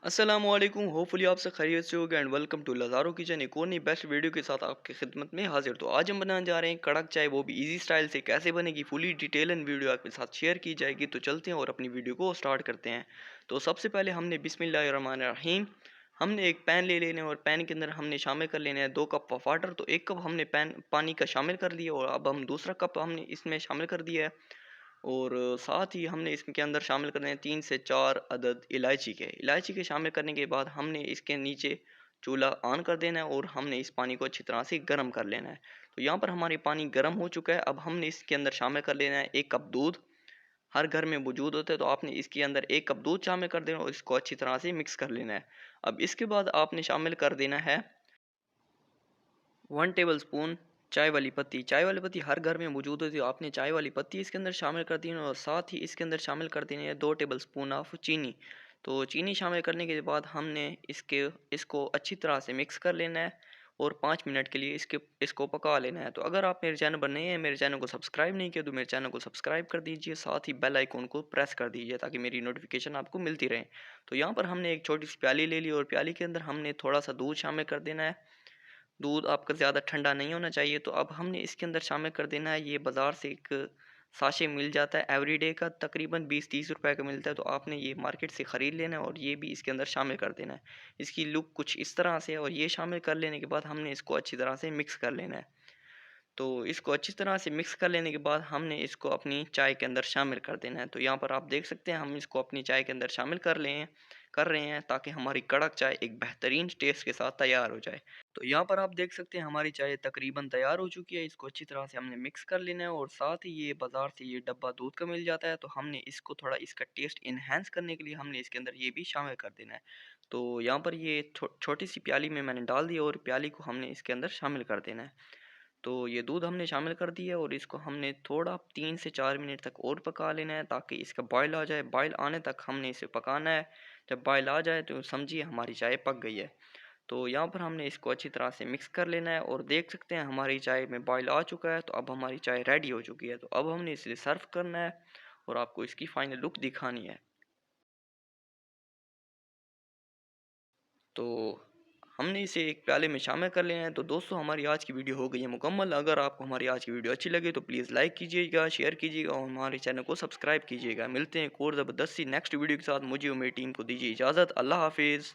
अस्सलामुअलैकुम। होपफुली आप सब खैरियत से होगे एंड वेलकम टू लज़ारो किचन, एक और नई बेस्ट वीडियो के साथ आपकी खिदमत में हाजिर। तो आज हम बनाने जा रहे हैं कड़क चाय, वो भी इजी स्टाइल से। कैसे बनेगी फुली डिटेल एंड वीडियो आपके साथ शेयर की जाएगी। तो चलते हैं और अपनी वीडियो को स्टार्ट करते हैं। तो सबसे पहले हमने बिस्मिल्लाहिर्रहमानिर्रहीम हमने एक पैन ले लेना है और पैन के अंदर हमने शामिल कर लेना है 2 कप ऑफ वाटर। तो 1 कप हमने पैन पानी का शामिल कर लिया और अब हम दूसरा कप हमने इसमें शामिल कर दिया है। और साथ ही हमने इसके अंदर शामिल करने हैं 3 से 4 अदद इलायची के शामिल करने के बाद हमने इसके नीचे चूल्हा ऑन कर देना है और हमने इस पानी को अच्छी तरह से गर्म कर लेना है। तो यहाँ पर हमारी पानी गर्म हो चुका है। अब हमने इसके अंदर शामिल कर लेना है 1 कप दूध। हर घर में मौजूद होता है, तो आपने इसके अंदर 1 कप दूध शामिल कर देना और इसको अच्छी तरह से मिक्स कर लेना है। अब इसके बाद आपने शामिल कर देना है 1 टेबल स्पून चाय वाली पत्ती हर घर में मौजूद होती है। आपने चाय वाली पत्ती इसके अंदर शामिल कर दी है और साथ ही इसके अंदर शामिल कर देनी है 2 टेबल स्पून ऑफ चीनी। तो चीनी शामिल करने के बाद हमने इसको अच्छी तरह से मिक्स कर लेना है और 5 मिनट के लिए इसको पका लेना है। तो अगर आप मेरे चैनल पर नए हैं, मेरे चैनल को सब्सक्राइब नहीं किया, तो मेरे चैनल को सब्सक्राइब कर दीजिए, साथ ही बेल आइकॉन को प्रेस कर दीजिए ताकि मेरी नोटिफिकेशन आपको मिलती रहे। तो यहाँ पर हमने एक छोटी सी प्याली ले ली और प्याली के अंदर हमने थोड़ा सा दूध शामिल कर देना है। दूध आपका ज़्यादा ठंडा नहीं होना चाहिए। तो अब हमने इसके अंदर शामिल कर देना है, ये बाज़ार से एक साशे मिल जाता है एवरीडे का, तकरीबन 20-30 रुपए का मिलता है। तो आपने ये मार्केट से ख़रीद लेना है और ये भी इसके अंदर शामिल कर देना है। इसकी लुक कुछ इस तरह से है और ये शामिल कर लेने के बाद हमने इसको अच्छी तरह से मिक्स कर लेना है। तो इसको अच्छी तरह से मिक्स कर लेने के बाद हमने इसको अपनी चाय के अंदर शामिल कर देना है। तो यहाँ पर आप देख सकते हैं हम इसको अपनी चाय के अंदर शामिल कर रहे हैं ताकि हमारी कड़क चाय एक बेहतरीन टेस्ट के साथ तैयार हो जाए। तो यहाँ पर आप देख सकते हैं हमारी चाय तकरीबन तैयार हो चुकी है। इसको अच्छी तरह से हमने मिक्स कर लेना है और साथ ही ये बाज़ार से ये डब्बा दूध का मिल जाता है, तो हमने इसको थोड़ा इसका टेस्ट इन्हेंस करने के लिए हमने इसके अंदर ये भी शामिल कर देना है। तो यहाँ पर ये छोटी सी प्याली में मैंने डाल दिया और प्याली को हमने इसके अंदर शामिल कर देना है। तो ये दूध हमने शामिल कर दिया और इसको हमने थोड़ा 3 से 4 मिनट तक और पका लेना है ताकि इसका बॉयल आ जाए। बॉयल आने तक हमने इसे पकाना है। जब बॉयल आ जाए तो समझिए हमारी चाय पक गई है। तो यहाँ पर हमने इसको अच्छी तरह से मिक्स कर लेना है और देख सकते हैं हमारी चाय में बॉयल आ चुका है। तो अब हमारी चाय रेडी हो चुकी है। तो अब हमने इसे सर्व करना है और आपको इसकी फाइनल लुक दिखानी है। तो हमने इसे एक प्याले में शामिल कर लेना है। तो दोस्तों हमारी आज की वीडियो हो गई है मुकम्मल। अगर आपको हमारी आज की वीडियो अच्छी लगे तो प्लीज़ लाइक कीजिएगा, शेयर कीजिएगा और हमारे चैनल को सब्सक्राइब कीजिएगा। मिलते हैं एक और ज़बरदस्ती नेक्स्ट वीडियो के साथ। मुझे और मेरी टीम को दीजिए इजाज़त। अल्लाह हाफिज़।